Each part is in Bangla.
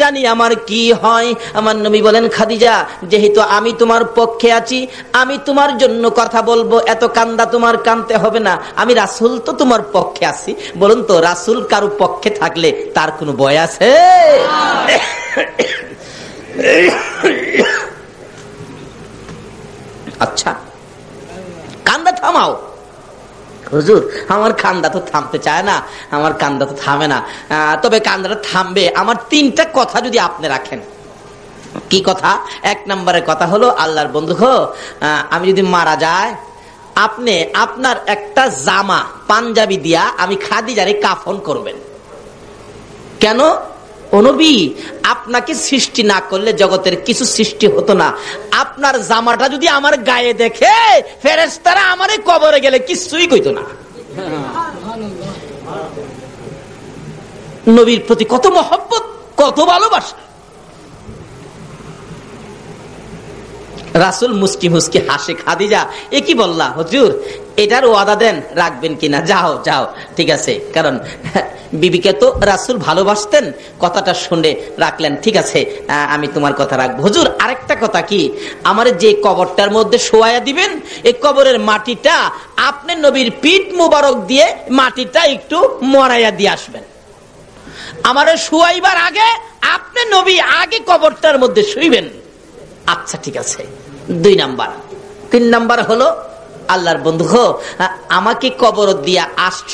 জানি আমার কি হয়। আমার নবী বলেন, খাদিজা, যেহেতু আমি তোমার পক্ষে আছি, আমি তোমার জন্য কথা বলবো, এত কান্দা তোমার কাঁদতে হবে না, আমি রাসূল তো তোমার পক্ষে আছি। বলুন তো, রাসূল কারো পক্ষে থাকলে তার কোনো ভয় আছে? আচ্ছা, কান্দা থামাও। হুজুর, আমার কান্দা তো থামতে চায় না, আমার কান্দা তো থামে না। তবে কান্দাটা থামবে আমার তিনটা কথা যদি আপনি রাখেন। কি কথা? এক নম্বরের কথা হলো, আল্লাহর বন্ধু, আমি যদি মারা যায়, আপনি আপনার একটা জামা পাঞ্জাবি দিয়া আমি খাদিজারে কাফন করবেন। কেন? ও নবী, আপনাকে সৃষ্টি না করলে জগতের কিছু সৃষ্টি হতো না। আপনার জামাটা যদি আমার গায়ে দেখে, ফেরেশতারা আমারে কবরে গেলে কিছুই কইতো না। নবীর প্রতি কত মহব্বত, কত ভালোবাসা। রাসূল মুস্কি মুস্কি হাসে। খাদিজা, এ কি বললা হুজুর, এটার ওয়াদা দেন, রাখবেন কিনা? যাও যাও, ঠিক আছে। কারণ বিবিকে তো রাসূল ভালোবাসতেন, কথাটা শুনে রাখলেন। ঠিক আছে, আমি তোমার কথা রাখবো। হুজুর, আরেকটা কথা কি, আমার যে কবরটার মধ্যে শোয়াইয়া দিবেন, এই কবরের মাটিটা আপনি নবীর পিঠ মুবারক দিয়ে মাটিটা একটু মরাইয়া দিয়ে আসবেন। আমারে শোয়াইবার আগে আপনি নবী আগে কবরটার মধ্যে শুইবেন। আচ্ছা, ঠিক আছে। 2 নাম্বার। 3 নাম্বার হলো, আল্লাহর বন্ধু, আমাকে কবর দিয়া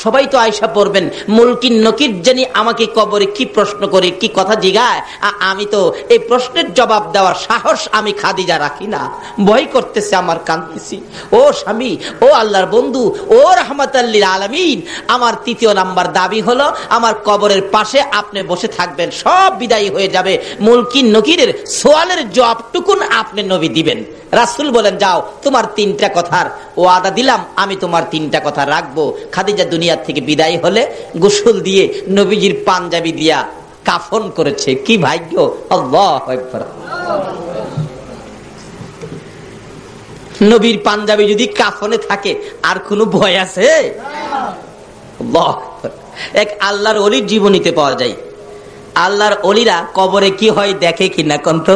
সবাই তো আয়সা পড়বেন, মুলকিন নকির জানি আমাকে কবরে কি প্রশ্ন করে, কি কথা জিগায়, আমি তো এই প্রশ্নের জবাব দেওয়ার সাহস আমি খাদিজা রাখি না, ভয় করতেছে, আমার কাঁদতেছি। ও স্বামী, ও আল্লাহর বন্ধু, ও রাহমাতাল লিল আলামিন, আমার 3য় নাম্বার দাবি হলো, আমার কবরের পাশে আপনি বসে থাকবেন, সব বিদায়ী হয়ে যাবে, মুলকিন নকিরের সোয়ালের জবাবটুকুন আপনি নবী দিবেন। রাসূল বলেন, যাও, তোমার 3টা কথার ওয়াদা দিলাম, আমি তোমার 3টা কথা রাখবো। খাদিজা দুনিয়া থেকে বিদায় হলে গোসল দিয়ে নবীজির পাঞ্জাবি দিয়া কাফন করেছে। কি ভাগ্য! আল্লাহু আকবার। নবীর পাঞ্জাবি যদি কাফনে থাকে আর কোনো ভয় আছে? আল্লাহু আকবার। এক আল্লাহর ওলির জীবনীতে পাওয়া যায়। আল্লাহর ওলিরা কবরে কি হয় দেখে কিনা কন্ত?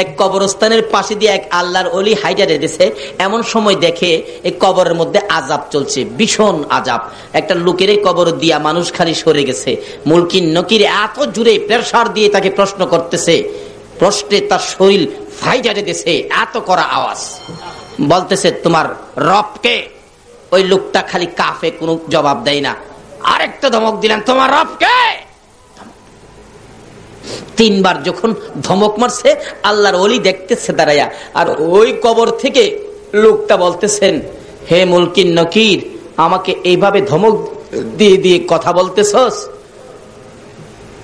এক কবরস্থানের পাশে দিয়ে এক আল্লাহর ওলি হাইটা যেতেছে, এমন সময় দেখে এই কবরের মধ্যে আযাব চলছে, ভীষণ আযাব। একটা লোকের কবর দিয়া মানুষ খালি সরে গেছে। মুলকিন নকির এত জোরে প্রেসার দিয়ে তাকে প্রশ্ন করতেছে, প্রশ্নে তার শরীর ফাইটা যেতেছে, এত করা আওয়াজ। বলতেছে, তোমার রবকে? ওই লোকটা খালি কাফে, কোনো জবাব দেয় না। আরেকটা ধমক দিলেন, তোমার রবকে? 3 বার যখন ধমক মারছে, আল্লাহর ওলি দেখতেছে দাঁড়াইয়া, আর ওই কবর থেকে লোকটা বলতেছেন, হে মুলকিন নকির, আমাকে এইভাবে ধমক দিয়ে দিয়ে কথা বলতেছস?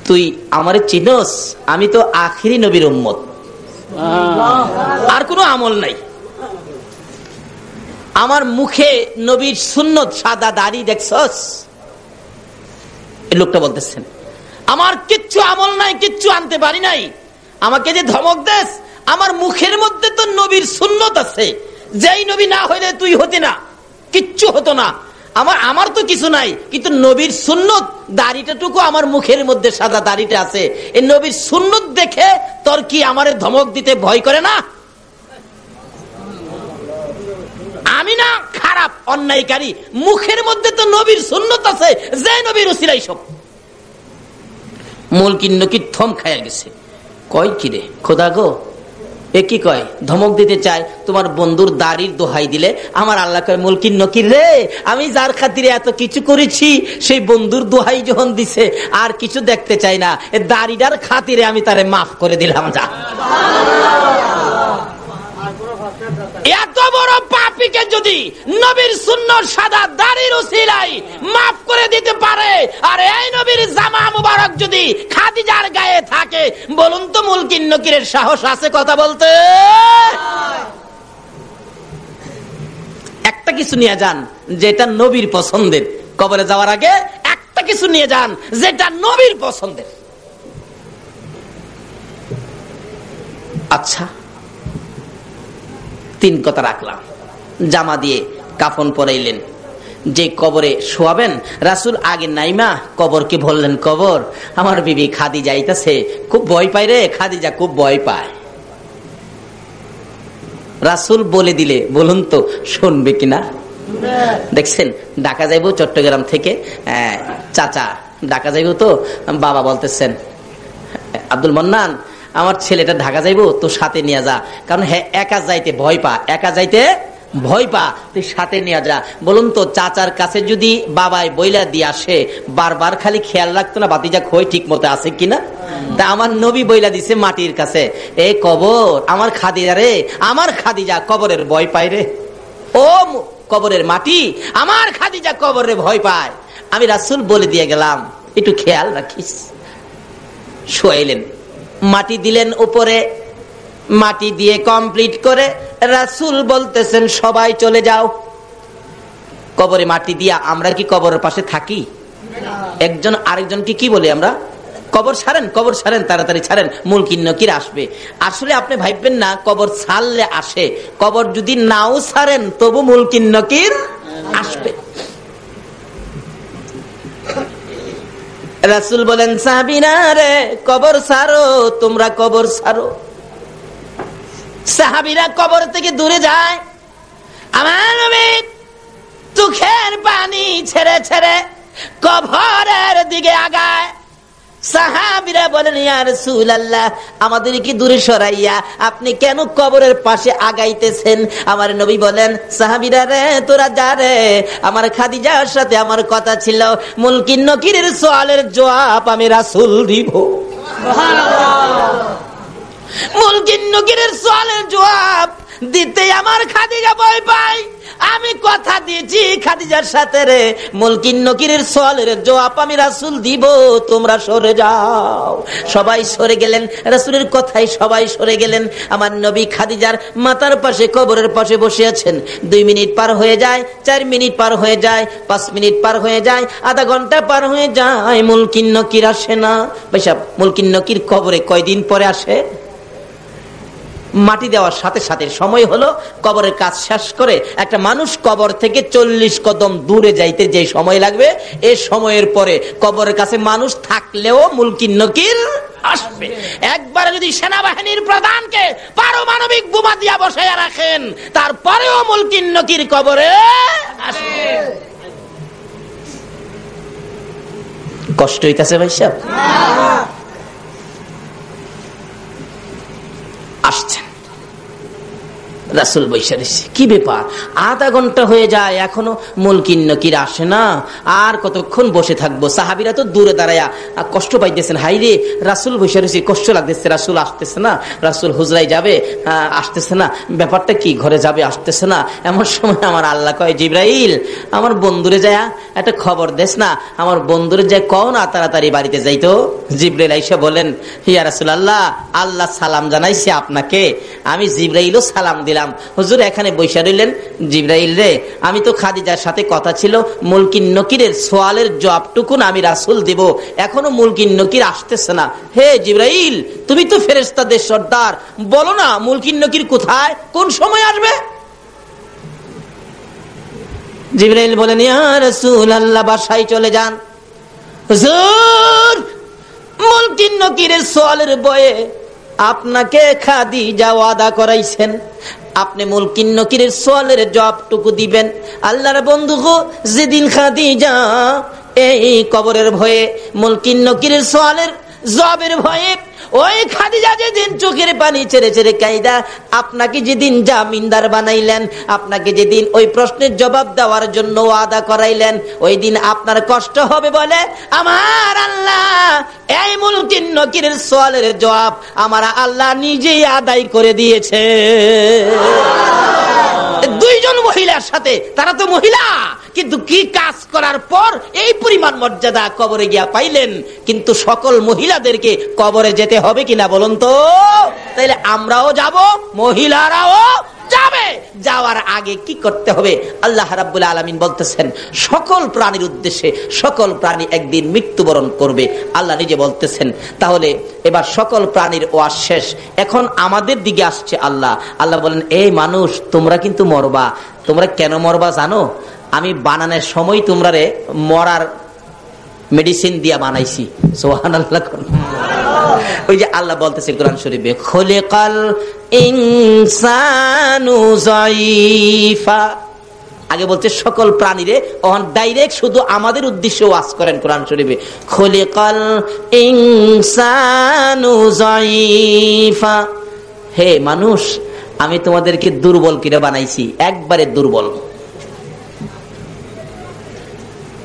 তুই আমারে চিনস? আমি তো আখিরি নবীর উম্মত, আর কোনো আমল নাই। আমার মুখে নবীর সুন্নত, সাদা দাড়ি দেখছস? এই লোকটা বলতেছেন, আমার কিচ্ছু আমল নাই, কিচ্ছু আনতে পারি নাই, আমাকে যে ধমক দেস, আমার মুখের মধ্যে তো নবীর সুন্নত আছে, যেই নবী না হইলে তুই হতি না, কিচ্ছু হতো না। আমার তো কিছু নাই, কিন্তু নবীর সুন্নত, দাড়িটাটুকু আমার মুখের মধ্যে সাদা দাড়িটা আছে, এই নবীর সুন্নত দেখে তোর কি আমারে ধমক দিতে ভয় করে না? আমি না খারাপ অন্যায়কারী, মুখের মধ্যে তো নবীর সুন্নত আছে, যে নবীর উসিলাই সব। মুলকিন নকির থম খাইয়া গেছে। কয় কি রে খোদা গো, এ কি কয়? ধমক দিতে চায়, তোমার বন্ধুর দাড়ির দোহাই দিলে আমার আল্লাহ কয়, মুলকিন নকির রে, আমি যার খাতিরে এত কিছু করেছি, সেই বন্ধুর দোহাই যখন দিছে আর কিছু দেখতে চাই না, এ দাড়িটার খাতিরে আমি তারে মাফ করে দিলাম। যা, এত বড় পাপীকে যদি নবীর সুন্নাত সাদা দাড়ির উসিলায় মাফ করে দিতে পারে, আর এই নবীর জামা মুবারক যদি খাদিজার গায়ে থাকে, বলুন তো মুলকিন নকিরের সাহস আছে কথা বলতে? একটা কিছু নিয়ে যান যেটা নবীর পছন্দের, কবরে যাওয়ার আগে একটা কিছু নিয়ে যান যেটা নবীর পছন্দের। আচ্ছা, 3 কথা রাখলাম। জামা দিয়ে কাফন পরাইলেন, যে কবরে শোয়াবেন, রাসূল আগে নাইমা কবরকে বললেন, কবর আমার বিবি খাদিজা আইতাছে, খুব ভয় পায় রে, খাদিজা খুব ভয় পায়। রাসূল বলে দিলে বলুন তো শুনবে কিনা? দেখছেন, ঢাকা যাইবো চট্টগ্রাম থেকে, চাচা ঢাকা যাইবো, তো বাবা বলতেছেন, আব্দুল মান্নান আমার ছেলেটা ঢাকা যাইবো, তো সাথে নিয়ে যা, কারণ হ্যাঁ একা যাইতে ভয় পা, একা যাইতে ভয় পা, তুই সাথে নিয়ে যা। বলুন তো চাচার কাছে যদি বাবাই বইলা দিয়ে আসে, বারবার খালি খেয়াল রাখতো না বাতিজা খই ঠিক মতো আছে কিনা? তা আমার নবী বইলা দিছে মাটির কাছে, এই কবর আমার খাদিজা রে, আমার খাদিজা কবরের ভয় পায় রে, ও কবরের মাটি আমার খাদিজা কবরে ভয় পায়। আমি রাসূল বলে দিয়ে গেলাম, একটু খেয়াল রাখিস। শোয়াইলেন, মাটি দিলেন উপরে, মাটি দিয়ে কমপ্লিট করে রাসূল বলতেছেন সবাই চলে যাও। কবরে মাটি দিয়া আমরা কি কবরের পাশে থাকি? একজন আরেকজনকে কি বলি আমরা? কবর ছাড়েন, কবর ছাড়েন, তাড়াতাড়ি ছাড়েন, মুলকিন নকির আসবে। আসলে আপনি ভাববেন না কবর ছাড়লে আসে, কবর যদি নাও ছাড়েন তবু মুলকিন নকির আসবে। রাসূল বলেন, সাহাবীরা রে কবর ছাড়ো, তোমরা কবর ছাড়ো। সাহাবীরা কবর থেকে দূরে যায়, আমার নবী চোখের পানি ছেড়ে ছেড়ে কবরের দিকে আগায়। সাহাবীরা বলেন, ইয়া রাসূলুল্লাহ আমাদের কি দূরে সরাইয়া আপনি কেন কবরের পাশে আগাইতেছেন? আমার নবী বলেন, সাহাবীরা রে তোরা যা রে, আমার খাদিজার সাথে আমার কথা ছিল, মুলকিন নকিরের সওয়ালের জবাব আমি রাসূল দিব। সুবহানাল্লাহ। মুলকিন নকিরের সওয়ালের জবাব দিতে আমার খাদিজা ভয় পায়। আমি কথা দিয়েছি খাদিজার সাথে রে, মুলকিন নকিরের সওয়ালের জবাব আমি রাসূল দিব, তোমরা সরে যাও। সবাই সরে গেলেন, রাসূলের কথাই সবাই সরে গেলেন। আমার নবী খাদিজার মাথার পাশে কবরের পাশে বসে আছেন। 2 মিনিট পার হয়ে যায়, 4 মিনিট পার হয়ে যায়, 5 মিনিট পার হয়ে যায়, আধা ঘন্টা পার হয়ে যায়, মুলকিন নকির আসে না। ভাইসা মুলকিন নকির কবরে কয়দিন পরে আসে? মাটি দেওয়ার সাথে সাথে সময় হলো, কবরের কাজ শেষ করে একটা মানুষ কবর থেকে 40 কদম দূরে যাইতে যে সময় লাগবে, এই সময়ের পরে কবরের কাছে মানুষ থাকলেও মুলকিন নকির আসবে। একবার যদি সেনাবাহিনীর প্রধানকে পারমাণবিক বোমা দিয়া বসাইয়া রাখেন, তারপরেও মুলকিন নকির কবরে আসবে। কষ্ট হইতাছে ভাই সাহেব? আসছেন, রাসূল বৈশা রয়েছে, কি ব্যাপার? আধা ঘন্টা হয়ে যায় এখনো মুলকিন নকির আসে না, আর কতক্ষণ বসে থাকবো? সাহাবীরা তো দূরে দাঁড়ায়া কষ্ট পাইতেছেন, হাই রে রাসূল বৈশা রয়েছে, কষ্ট লাগতেছে, রাসূল আসতেছে না, রাসূল হুজরায় যাবে আসতেছে না, ব্যাপারটা কি, ঘরে যাবে আসতেছে না। এমন সময় আমার আল্লাহ কয়, জিবরাইল আমার বন্ধুরে যায় একটা খবর দেস না, আমার বন্ধুরে যায় কও না তাড়াতাড়ি বাড়িতে যাইতো। জিবরাইল আইসা বলেন, ইয়া রাসূলুল্লাহ আল্লাহ সালাম জানাইছে আপনাকে, আমি জিবরাইলও সালাম দিলাম। হুজুর এখানে বৈশা রইলেন। জিবরাইল রে, আমি তো খাদিজার সাথে কথা ছিল মুলকিন নকিরের সওয়ালের জবাবটুকুন আমি রাসূল দেব, এখনো মুলকিন নকির আসতেছে না। হে জিবরাইল, তুমি তো ফেরেশতাদের সর্দার, বলো না মুলকিন নকির কোথায়, কোন সময় আসবে? জিবরাইল বলেন, ইয়া রাসূলুল্লাহ বাসায় চলে যান। হুজুর মুলকিন নকিরের সওয়ালের ভয়ে আপনাকে খাদিজা ওয়াদা করাইছেন, আপনি মুলকিন নকিরের সওয়ালের জবাবটুকু দিবেন। আল্লাহর বন্ধু গো, যেদিন খাদিজা এই কবরের ভয়ে মুলকিন নকিরের সওয়ালের জবাবের ভয়ে, ওই খাদিজা যেদিন চোখের পানি ছেড়ে ছেড়ে কাইদা আপনাকে যেদিন জামিনদার বানাইলেন, আপনাকে যেদিন ওই প্রশ্নের জবাব দেওয়ার জন্য ওয়াদা করাইলেন, ওই দিন আপনার কষ্ট হবে বলে আমার আল্লাহ এই মুলকিন নকিরের সওয়ালের জবাব আমার আল্লাহ নিজেই আদায় করে দিয়েছে। 2 জন মহিলার সাথে, তারা তো মহিলা, কিন্তু কি কাজ করার পর এই পরিমাণ মর্যাদা কবরে গিয়া পাইলেন। কিন্তু সকল মহিলাদেরকে কবরে যেতে হবে কিনা বলুন তো? তাইলে আমরাও যাব, মহিলারাও যাবে। যাওয়ার আগে কি করতে হবে? আল্লাহ রাব্বুল আলামিন বলতেছেন সকল প্রাণীর উদ্দেশ্যে, সকল প্রাণী একদিন মৃত্যুবরণ করবে। আল্লাহ নিজে বলতেছেন, তাহলে এবার সকল প্রাণীর ওয়াজ শেষ, এখন আমাদের দিকে আসছে আল্লাহ। আল্লাহ বলেন, এই মানুষ তোমরা কিন্তু মরবা। তোমরা কেন মরবা জানো? আমি বানানোর সময় তোমরা রে মরার মেডিসিন দিয়া বানাইছি। সুবহানাল্লাহ। ওই যে আল্লাহ বলতেছে কোরআন শরীফে, খলিকাল ইনসানু যায়ীফা। আগে বলছে সকল প্রাণীরে, ওখান ডাইরেক্ট শুধু আমাদের উদ্দেশ্যে ওয়াজ করেন কোরআন শরীফে, খলিকাল ইনসানু যায়ীফা। হে মানুষ, আমি তোমাদেরকে দুর্বল করে বানাইছি, একবারে দুর্বল।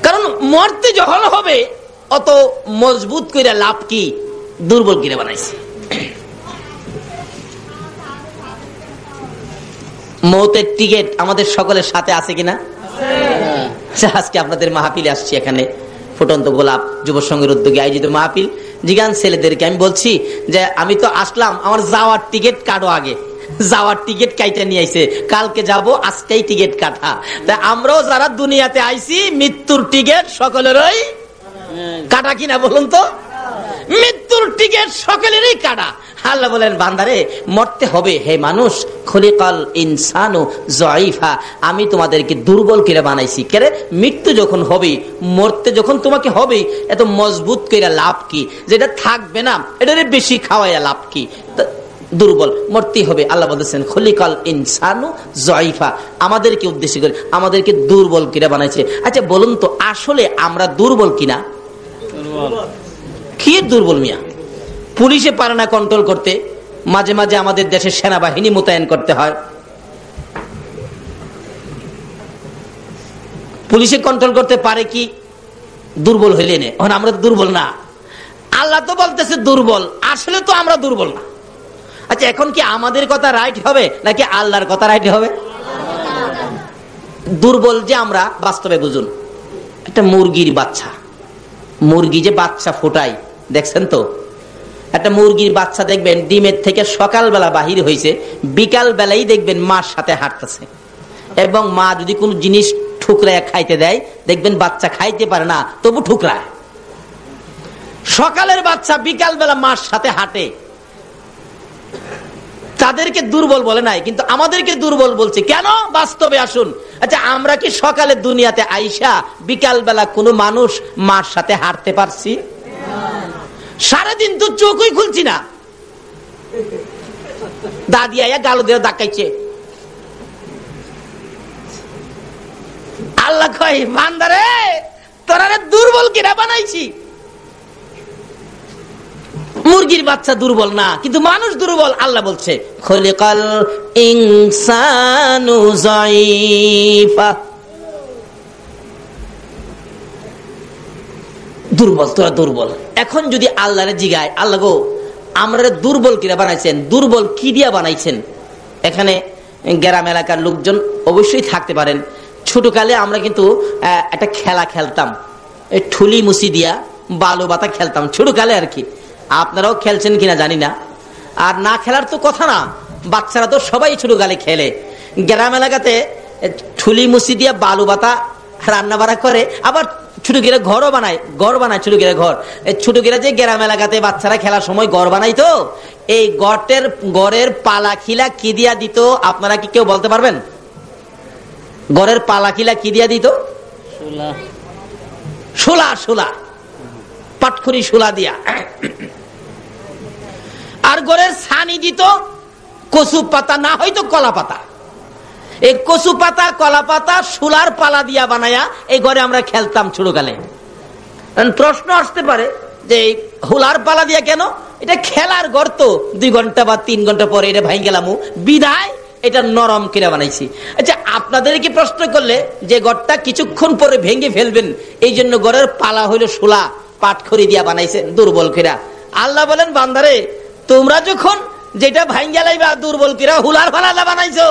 কারণ মরতে যখন হবে অত মজবুত করে লাভ কি, দুর্বল করে বানাইছি। মৌতের টিকিট আমাদের সকলের সাথে আছে কিনা? আজকে আপনাদের মাহফিলে আসছি, এখানে ফুটন্ত গোলাপ যুব সংঘের উদ্যোগে আয়োজিত মাহফিল। জিগান ছেলেদেরকে আমি বলছি যে আমি তো আসলাম, আমার যাওয়ার টিকিট কাটো, আগে যাওয়ার টিকিট কাইটা নিয়ে আইছে, কালকে যাব, আজকেই টিকিট কাটা। তাই আমরাও যারা দুনিয়াতে আইছি মৃত্যুর টিকিট সকলেরই কাটা কিনা বলুন তো? মৃত্যুর টিকিট সকলেরই কাটা। আল্লাহ বলেন, বান্দারে মরতে হবে। হে মানুষ, খলিকাল ইনসানু যায়ীফা, আমি তোমাদেরকে দুর্বল করে বানাইছি। কেরে? মৃত্যু যখন হবে, মরতে যখন তোমাকে হবে, এত মজবুত করে লাভ কি? যেটা থাকবে না এটারে বেশি খাওয়াইয়া লাভ কি? দুর্বল, মরতেই হবে। আল্লাহ বলতেছেন খলিকাল ইনসানু যায়ীফা, আমাদেরকে উদ্দেশ্য করে আমাদেরকে দুর্বল করে বানাইছে। আচ্ছা বলুন তো, আসলে আমরা দুর্বল কিনা? কি দুর্বল মিয়া? পুলিশে পারে না কন্ট্রোল করতে, মাঝে মাঝে আমাদের দেশে সেনাবাহিনী মোতায়েন করতে হয়। পুলিশে কন্ট্রোল করতে পারে কি? দুর্বল হইলে নে, আমরা দুর্বল না। আল্লাহ তো বলতেছে দুর্বল, আসলে তো আমরা দুর্বল না। আচ্ছা এখন কি আমাদের কথা রাইট হবে নাকি আল্লাহর কথা রাইট হবে? দুর্বল যে আমরা, বাস্তবে বুঝুন, একটা মুরগির বাচ্চা, মুরগি যে বাচ্চা ফোটায় দেখছেন তো? একটা মুরগির বাচ্চা দেখবেন ডিমের থেকে সকালবেলা বাহির হয়েছে, বিকাল বেলায় দেখবেন মার সাথে হাঁটতেছে। এবং মা যদি কোনো জিনিস ঠুকরায় খাইতে দেয়, দেখবেন বাচ্চা খাইতে পারে না, তবু ঠুকরায়। সকালের বাচ্চা বিকাল বেলা মার সাথে হাঁটে। তাদেরকে দুর্বল বলে নাই, কিন্তু আমাদেরকে দুর্বল বলছে কেন? বাস্তবে আসুন। আচ্ছা আমরা কি সকালে দুনিয়াতে আইসা বিকাল বেলা কোনো মানুষ মার সাথে হাঁটতে পারছি? সারাদিন তো চোখই খুলছি না, দাদি আয়া গালো দিয়ে ডাকাইছে। আল্লাহ কয়, বান্দারে তোরা দুর্বল কিনা বানাইছি। মুরগির বাচ্চা দুর্বল না, কিন্তু মানুষ দুর্বল। আল্লাহ বলছে খলিকাল ইনসানু যায়ীফা, দুর্বল, তোরা দুর্বল। এখন যদি আল্লাহরে জিগায়, আল্লাহ গো আমরা দুর্বল কিনা বানাইছেন, দুর্বল কি দিয়া বানাইছেন? এখানে গ্রাম এলাকার লোকজন অবশ্যই থাকতে পারেন। ছোটকালে আমরা কিন্তু একটা খেলা খেলতাম, এই ঠুলি মুসি দিয়া বালু বাতা খেলতাম ছোটকালে আর কি। আপনারাও খেলছেন কিনা জানি না। আর না খেলার তো কথা না, বাচ্চারা তো সবাই ছোটকালে খেলে। গ্রাম এলাকাতে ঠুলি মুসি দিয়া বালু বাতা রান্না বাড়া করে, আবার ছোট গিরা ঘরও বানায়, ঘর বানায় ছোট গিরা ঘর। ছোট গিরা যে গ্রাম এলাকাতে বাচ্চারা খেলার সময় ঘর বানাই, তো এই গড়ের পালা খিলা কি দিয়া দিত আপনারা কি কেউ বলতে পারবেন? গড়ের পালা খিলা কি দিয়া দিত? শোলা, শোলা, পাটখড়ি শোলা দিয়া। আর গড়ের ছানি দিত কচু পাতা, না হয়তো কলা পাতা। এই কচু পাতা, কলা পাতা, শোলার পালা দিয়া বানায়া এই ঘরে আমরা খেলতাম ছোটকালে। প্রশ্ন আসতে পারে যে হোলার পালা দিয়া কেন? এটা খেলার ঘর, তো 2 ঘন্টা বা 3 ঘন্টা পরে এটা ভাঙ গেলাম, বিদায় এটা নরম কিনে বানাইছি। আচ্ছা আপনাদেরকে প্রশ্ন করলে যে ঘরটা কিছুক্ষণ পরে ভেঙে ফেলবেন, এই জন্য ঘরের পালা হইলো শোলা, পাটখড়ি দিয়া বানাইছেন দুর্বল কিরা। আল্লাহ বলেন, বান্দারে তোমরা যখন যেটা ভাঙ গেলাইবা দুর্বল কিরা হুলার ফালা বানাইছো,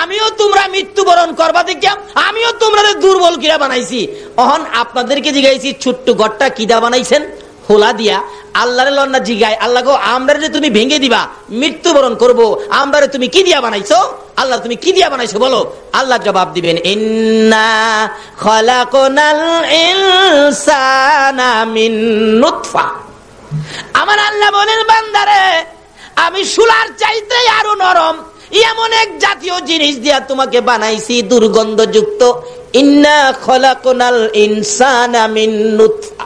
আমিও তোমরা মৃত্যুবরণ করবা দেখিয়া আমিও তোমরা দুর্বল কিরা বানাইছি। অহন আপনাদেরকে জিগাইছি ছোট্ট ঘরটা কিদা বানাইছেন? হোলা দিয়া। আল্লাহরে লন্না জিগাই, আল্লাহ গো আমরা যে তুমি ভেঙে দিবা, মৃত্যুবরণ করবো, আমরা তুমি কি দিয়া বানাইছো? আল্লাহ তুমি কি দিয়া বানাইছো বলো? আল্লাহ জবাব দিবেন, ইন্না খালাকনাল ইনসানা মিন নুতফা। আমার আল্লাহ বলেন, বান্দারে আমি শোলার চাইতে আরো নরম এমন এক জাতীয় জিনিস দিয়া তোমাকে বানাইছি, দুর্গন্ধযুক্ত। ইন্না খলাকনাল ইনসানা মিন নুতফা,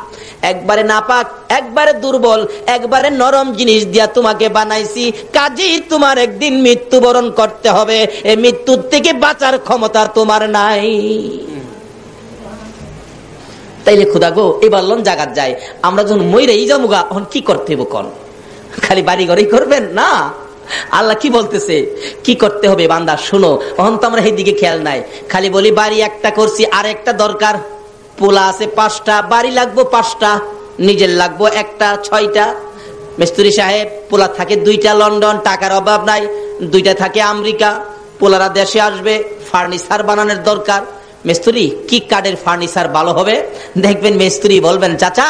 একবারে নাপাক, একবারে দুর্বল, একবারে নরম জিনিস দিয়া তোমাকে বানাইছি, কাজেই তোমার একদিন মৃত্যুবরণ করতে হবে। এই মৃত্যুর থেকে বাঁচার ক্ষমতা তোমার নাই। তাইলে খুদা গো, এবার লন জাগাত যায়, আমরা যখন মইরেই যামুগা এখন কি করতে হবে কোন? খালি বাড়ি ঘরেই করবেন না, আল্লাহ কি বলতেছে কি করতে হবে বান্দা শুনো। এখন তো আমরা এই দিকে খেয়াল নাই, খালি বলি বাড়ি একটা করছি, আর একটা দরকার, পোলা আছে 5টা, বাড়ি লাগবো 5টা, নিজের লাগবো একটা 6টা। মিস্ত্রি সাহেব, পোলা থাকে 2টা লন্ডন, টাকার অভাব নাই, 2টা থাকে আমেরিকা, পোলারা দেশে আসবে, ফার্নিচার বানানোর দরকার। মিস্ত্রি কি কাঠের ফার্নিচার ভালো হবে? দেখবেন মিস্ত্রি বলবেন চাচা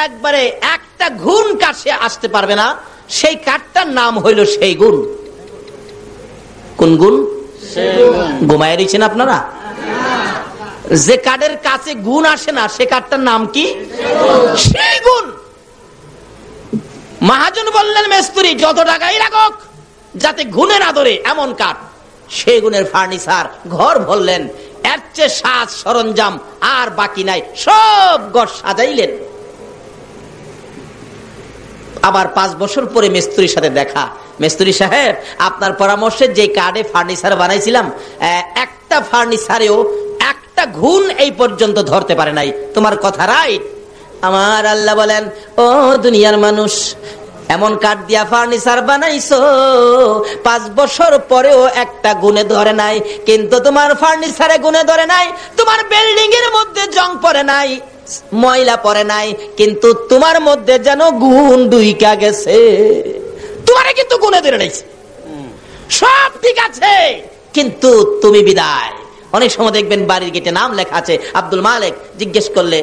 একবারে একটা গুণ কাছে আসতে পারবে না, সেই কাঠটার নাম হইল সেই গুণ। কোন গুণ? ঘুমায় রয়েছেন আপনারা? যে কাঠের কাছে গুণ আসে না সে কাঠটার নাম কি? সেই গুণ। মহাজন বললেন মিস্ত্রি যত টাকাই লাগুক যাতে গুণে না ধরে এমন কাঠ, সেই গুণের ফার্নিচার ঘর ভরলেন, এর চেয়ে সাজ সরঞ্জাম আর বাকি নাই, সব ঘর সাজাইলেন। আবার 5 বছর পরে মিস্ত্রির সাথে দেখা, মিস্ত্রি সাহেব আপনার পরামর্শে যে কাঠে ফার্নিচার বানাইছিলাম, একটা ফার্নিচারেও একটা গুণ এই পর্যন্ত ধরতে পারে নাই। তোমার কথা রাইট। আমার আল্লাহ বলেন, ও দুনিয়ার মানুষ, এমন কাঠ দিয়া ফার্নিচার বানাইছো 5 বছর পরেও একটা গুণে ধরে নাই, কিন্তু তোমার ফার্নিচারে গুণে ধরে নাই, তোমার বিল্ডিং এর মধ্যে জং পড়ে নাই, ময়লা পড়ে নাই, কিন্তু তোমার মধ্যে যেন গুণ ঢুইকা গেছে। তোমারে কিন্তু গুণে ধরে নাইছে, সব ঠিক আছে, কিন্তু তুমি বিদায়। অনেক সময় দেখবেন বাড়ির গেটে নাম লেখা আছে আব্দুল মালিক, জিজ্ঞেস করলে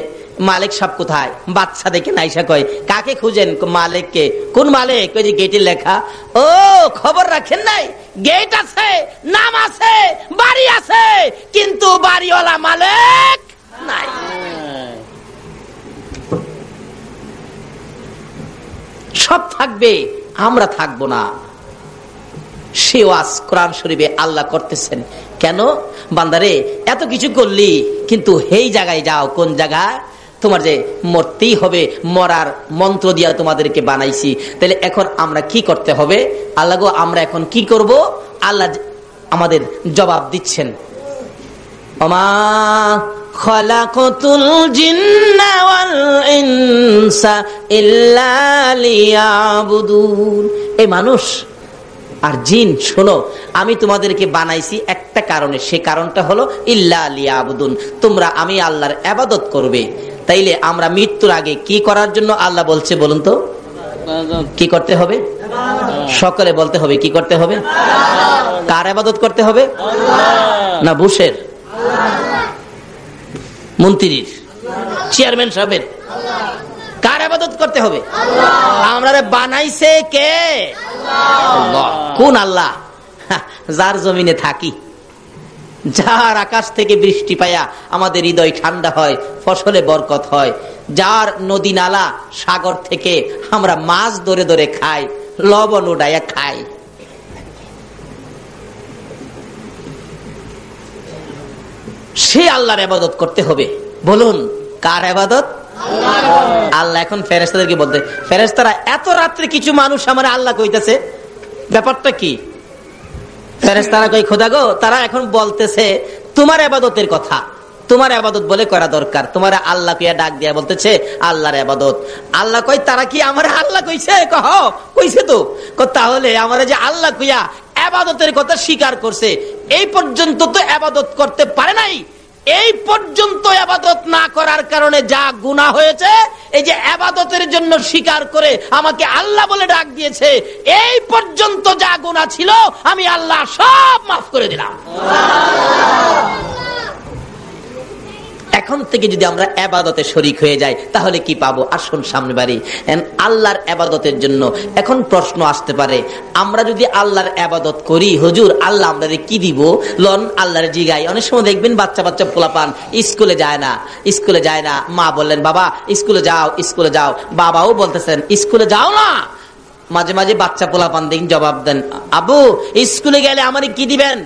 মালিক সাহেব কোথায়? বাচ্চা দেখে নাইসা কয় কাকে খুঁজেন? মালিককে। কোন মালিক? ওই যে গেটে লেখা। ও খবর রাখেন নাই? গেট আছে, নাম আছে, বাড়ি আছে, কিন্তু বাড়িওয়ালা মালিক নাই। সব থাকবে, আমরা থাকবো না। সে ওয়াজ কোরআন শরীফে আল্লাহ করতেছেন। কেন বান্দারে এত কিছু করলি, কিন্তু এই জায়গায় যাও, কোন জায়গায়? তোমার যে মরতেই হবে, মরার মন্ত্র দিয়া তোমাদেরকে বানাইছি। তাহলে এখন আমরা কি করতে হবে? আল্লাহ গো, আমরা এখন কি করব? আল্লাহ আমাদের জবাব দিচ্ছেন, ওমা খালাকাতুল জিন্না ওয়াল ইনসা ইল্লা লিয়াবুদুন। এই মানুষ আর জিন, শোনো, আমি তোমাদেরকে বানাইছি একটা কারণে, সে কারণটা হলো ইল্লা লিয়াবুদুন, তোমরা আমি আল্লাহর ইবাদত করবে। তাইলে আমরা মৃত্যুর আগে কি করার জন্য আল্লাহ বলছে বলুন তো? কি করতে হবে? সকলে বলতে হবে কি করতে হবে? কার ইবাদত করতে হবে? না বুশের, মন্ত্রীর, চেয়ারম্যান সাহেবের? কার ইবাদত করতে হবে? আমরা বানাইছে কে? আল্লাহ। কোন আল্লাহ? যার জমিনে থাকি, যার আকাশ থেকে বৃষ্টি পায়া আমাদের হৃদয় ঠান্ডা হয়, ফসলে বরকত হয়, যার নদী নালা সাগর থেকে আমরা মাছ ধরে ধরে খাই, লবণ উড়াইয়া খাই। সে আল্লাহর ইবাদত করতে হবে। বলুন কার ইবাদত? আল্লাহ। এখন ফেরেশতাদেরকে বলতে, ফেরেশতারা এত রাত্রে কিছু মানুষ আমার আল্লাহ কইতেছে, ব্যাপারটা কি? ফেরেশতারা কই খোদা গো, তারা এখন বলতেছে তোমার ইবাদতের কথা, তোমার ইবাদত বলে করা দরকার। তোমার আল্লাহ কইয়া ডাক দিয়া বলতেছে আল্লাহর ইবাদত। আল্লাহ কই তারা কি আমার আল্লাহ কইছে? কহ কইছে তো। তাহলে আমার যে আল্লাহ কইয়া ইবাদতের কথা স্বীকার করছে, এই পর্যন্ত তো ইবাদত করতে পারে নাই। এই পর্যন্ত ইবাদত না করার কারণে যা গুনাহ হয়েছে, এই যে ইবাদতের জন্য স্বীকার করে আমাকে আল্লাহ বলে ডাক দিয়েছে, এই পর্যন্ত যা গুনাহ ছিল আমি আল্লাহ সব মাফ করে দিলাম। এখন থেকে যদি আমরা ইবাদতে শরীক হয়ে যাই তাহলে কি পাবো? আসুন সামনে বাড়ি। আল্লাহর ইবাদতের জন্য এখন প্রশ্ন আসতে পারে, আমরা যদি আল্লাহর ইবাদত করি, হুজুর আল্লাহ আমাদের কি দিব? লন আল্লাহর জিগাই। অনেক সময় দেখবেন বাচ্চা বাচ্চা পোলাপান স্কুলে যায় না, স্কুলে যায় না, মা বললেন বাবা স্কুলে যাও, স্কুলে যাও, বাবাও বলতেছেন স্কুলে যাও না। মাঝে মাঝে বাচ্চা পোলাপান দেখেন জবাব দেন, আবু স্কুলে গেলে আমারে কি দিবেন?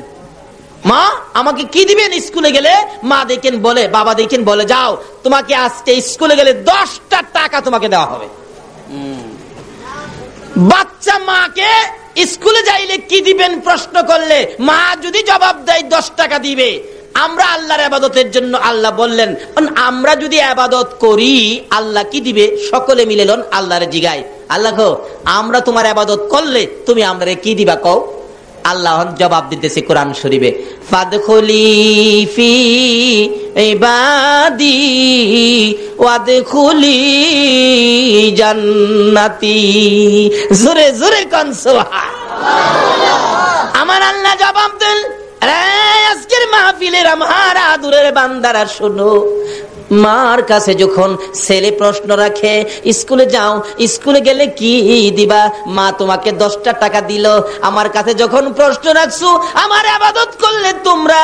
মা আমাকে কি দিবেন স্কুলে গেলে? মা দেখেন বলে, বাবা দেখেন বলে, যাও তোমাকে আজকে স্কুলে গেলে 10টা টাকা তোমাকে দেওয়া হবে। বাচ্চা মাকে স্কুলে যাইলে কি দিবেন প্রশ্ন করলে মা যদি জবাব দেয় 10 টাকা দিবে। আমরা আল্লাহর ইবাদতের জন্য আল্লাহ বললেন, আমরা যদি ইবাদত করি আল্লাহ কি দিবে? সকলে মিলে লন আল্লাহরে জিগায়, আল্লাহ গো আমরা তোমার ইবাদত করলে তুমি আমরারে কি দিবা কও? আল্লাহ জবাব দিতেছে কোরআন শরীফে, ফাদখুলি ফি ইবাদি ওয়াদখুলি জান্নাতি। জোরে জোরে কোন সুবহানাল্লাহ। আমার আল্লাহ জবাব দেন, আজকের মাহফিলের আমার আদুরের বান্দারা শোনো, মার কাছে যখন ছেলে প্রশ্ন রাখে স্কুলে যাও, স্কুলে গেলে কি দিবা? মা তোমাকে 10টা টাকা দিল, আমার কাছে যখন প্রশ্ন রাখছো আমার ইবাদত করলে তোমরা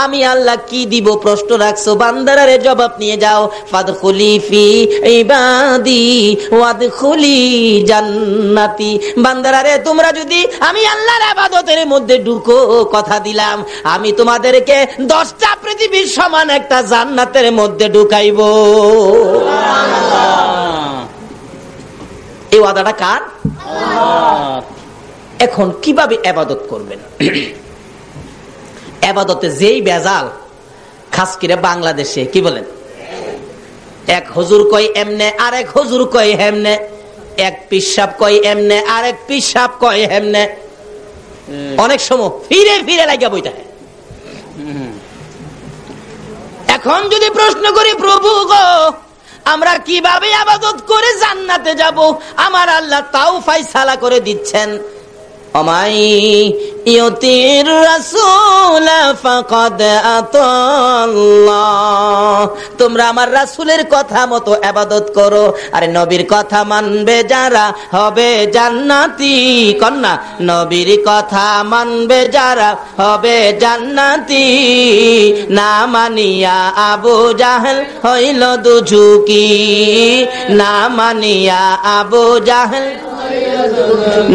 আমি আল্লাহ কি দিব প্রশ্ন রাখছো, বান্দারে জবাব নিয়ে যাও। ফাদখুলি ফি ইবাদি ওয়াদখুলি জান্নাতি। বান্দারে তোমরা যদি আমি আল্লাহর ইবাদতের মধ্যে ঢুকো, কথা দিলাম আমি তোমাদেরকে 10টা পৃথিবীর সমান একটা জান্নাতের মধ্যে ঢুকাইবো। এই ওয়াদাটা কার? এখন কিভাবে ইবাদত করবেন? ইবাদতে যেই বেজাল, খাস করে বাংলাদেশে কি বলেন, এক হুজুর কয় এমনে, আরেক হুজুর কয় হেমনে, এক পিসাব কয় এমনে, আরেক পিসাব কয় হেমনে, অনেক সময় ফিরে ফিরে লাগিয়া বইতে হয়। এখন যদি প্রশ্ন করি প্রভু গো আমরা কিভাবে ইবাদত করে জান্নাতে যাব, আমার আল্লাহ তাও ফায়সালা করে দিচ্ছেন, ওমাই ইউতির রাসূল ফাকাদ আতাল্লাহ। তোমরা আমার রাসূলের কথা মতো ইবাদত করো, আরে নবীর কথা মানবে যারা হবে জান্নাতি। কন্যা নবীর কথা মানবে যারা হবে জান্নাতি। না মানিয়া আবু জাহেল হইল দুঝুকি, না মানিয়া আবু জাহেল।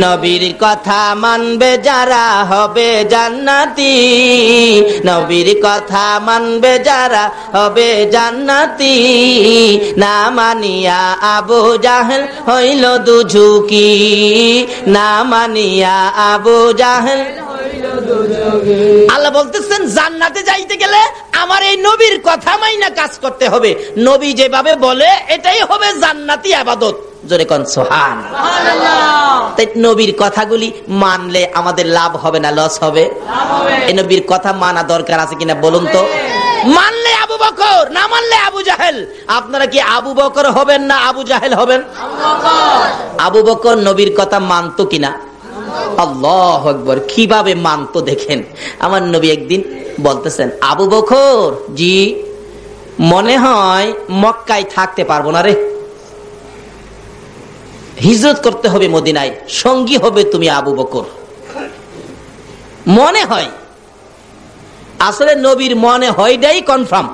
নবীর কথা মানবে যারা হবে জান্নাতি, নবীর কথা মানবে যারা হবে জান্নাতি। না মানিয়া আবু জাহেল হইল দুঝুকি, না মানিয়া আবু জাহেল। আল্লাহ বলতেছেন জান্নাতে যাইতে গেলে আমার এই নবীর কথা মাইনা কাজ করতে হবে, নবী যেভাবে বলে এটাই হবে জান্নাতি ইবাদত। জোরে কোন সুবহানাল্লাহ। তাই নবীর কথাগুলি মানলে আমাদের লাভ হবে না লস হবে? এই নবীর কথা মানা দরকার আছে কিনা বলুন তো? মানলে আবু বকর, না মানলে আবু জাহেল। আপনারা কি আবু বকর হবেন না আবু জাহেল হবেন? আবু বকর নবীর কথা মানতো কিনা? আল্লাহু আকবার। কিভাবে মানতো দেখেন। আমার নবী একদিন বলতেছেন, আবু বকর জি মনে হয় মক্কায় থাকতে পারবো না রে, হিজরত করতে হবে মদিনায়, সঙ্গী হবে তুমি আবু বকর। মনে হয়, আসলে নবীর মনে হয়টাই কনফার্ম।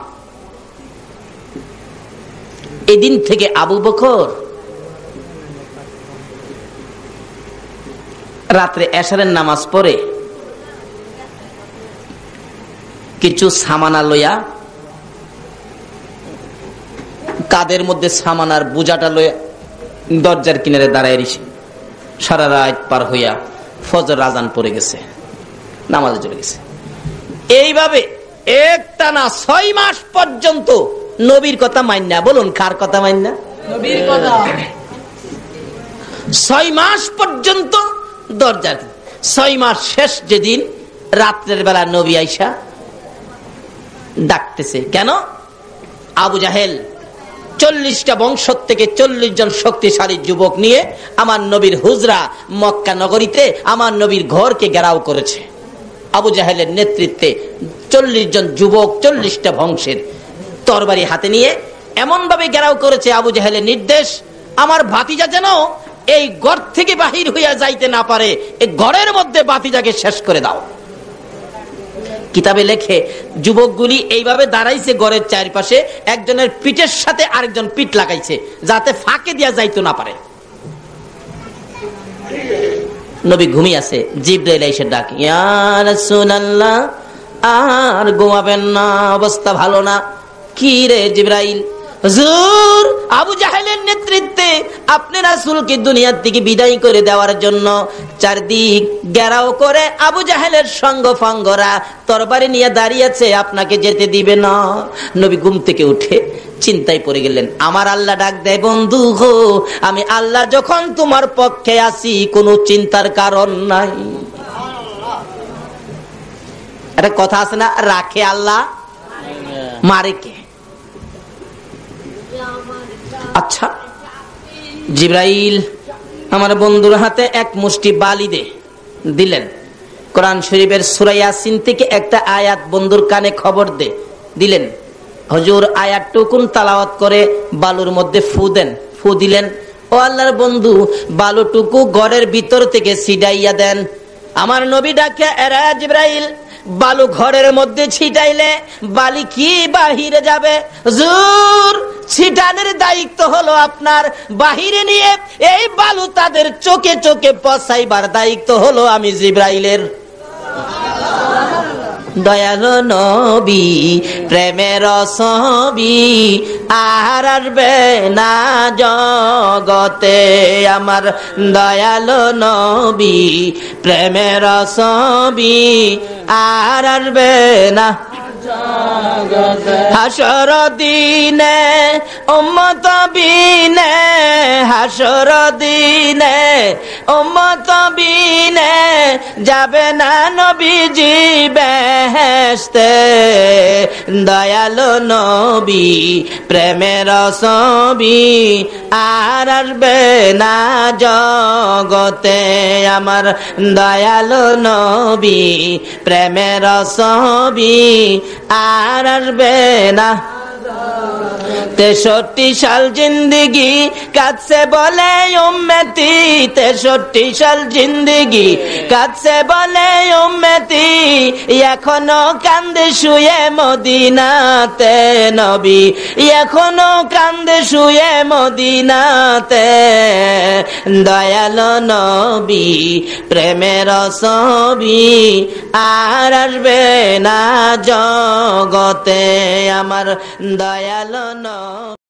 এদিন থেকে আবু বকর রাত্রে এশারের নামাজ পড়ে কিছু সামানা লইয়া, কাদের মধ্যে সামানার বোঝাটা লইয়া দরজার কিনারে দাঁড়ায় রইছে। সারা রাত পার হইয়া ফজর আজান পড়ে গেছে, নামাজে চলে গেছে। এইভাবে একটানা 6 মাস পর্যন্ত নবীর কথা মাইনা। বলুন কার কথা মাইনা? নবীর কথা। 6 মাস পর্যন্ত দরজার। 6 মাস শেষ যেদিন রাত্রের বেলা নবী আইসা ডাকতেছে। কেন? আবু জাহেল 40টা বংশ থেকে 40 জন শক্তিশালী যুবক নিয়ে আমার নবীর হুজরা মক্কা নগরীতে আমার নবীর ঘরকে ঘেরাও করেছে। আবু জাহেলের নেতৃত্বে 40 জন যুবক 40টা বংশের তরবারি হাতে নিয়ে এমন ভাবে ঘেরাও করেছে। আবু জাহেলের নির্দেশ, আমার ভাতিজা যেন এই ঘর থেকে বাহির হইয়া যাইতে না পারে, এই ঘরের মধ্যে ভাতিজাকে শেষ করে দাও। কিতাবে লেখে যুবকগুলি এইভাবে দাঁড়াইছে ঘরের চারপাশে, একজনের পিঠের সাথে আরেকজন পিঠ লাগাইছে যাতে ফাঁকে দিয়া যাইতে না পারে। নবী ঘুমিয়ে আছে, জিবরাইল এসে ডাক, ইয়া রাসূলুল্লাহ আর ঘুমাবেন না, অবস্থা ভালো না। কি রে জিবরাইল? হুজুর, আবু জাহেলের নেতৃত্বে আপনি রাসূলকে দুনিয়ার থেকে বিদায় করে দেওয়ার জন্য চারদিক ঘেরাও করে আবু জাহেলের সঙ্গফাঙ্গরা তরবারি নিয়ে দাঁড়িয়েছে, আপনাকে যেতে দিবে না। নবী ঘুম থেকে উঠে চিন্তায় পড়ে গেলেন। আমার আল্লাহ ডাক দেয়, বন্ধু গো, আমি আল্লাহ যখন তোমার পক্ষে আছি কোনো চিন্তার কারণ নাই। একটা কথা আছে না, রাখে আল্লাহ মারে কে? আচ্ছা, জিবরাইল আমার বন্ধুর হাতে এক মুষ্টি বালি দিলেন। কোরআন শরীফের সূরা ইয়াসিন থেকে একটা আয়াত বন্ধুর কানে খবর দিলেন। হুজুর আয়াতটুকুন তেলাওয়াত করে বালুর মধ্যে ফু দিলেন। ও আল্লাহর বন্ধু, বালুটুকু ঘরের ভিতর থেকে ছিটাইয়া দেন। আমার নবী ডাকে, এরা জিবরাইল, বালু ঘরের মধ্যে ছিটাইলে বালি কি বাহিরে যাবে? হুজুর, ছিটানোর দায়িত্ব হলো আপনার, বাহিরে নিয়ে এই বালু তাদের চোখে চোখে পচাইবার দায়িত্ব হলো আমি জিবরাইলের। দয়ালু নবী প্রেমের ছবি আর আসবে না জগতে, আমার দয়ালু নবী প্রেমের ছবি আর আসবে না হাসর দিনে উম্মত বিনে, হাসর দিনে উম্মত বিনে যাবে না নবীজি বেহেশতে। দয়ালু নবী প্রেমের ছবি আর আসবে না জগতে, আমার দয়ালু নবী প্রেমের ছবি আর আসবে না। 63 সাল জিন্দেগি কাটছে বলে উম্মতি, 63 সাল জিন্দেগি কাটছে বলে উম্মতি, এখনো কান্দে শুয়ে মদিনাতে নবী, এখনো কান্দে শুয়ে মদিনাতে। দয়ালু নবী প্রেমের ছবি আর আসবে না জগতে, আমার দয়ালু নবী।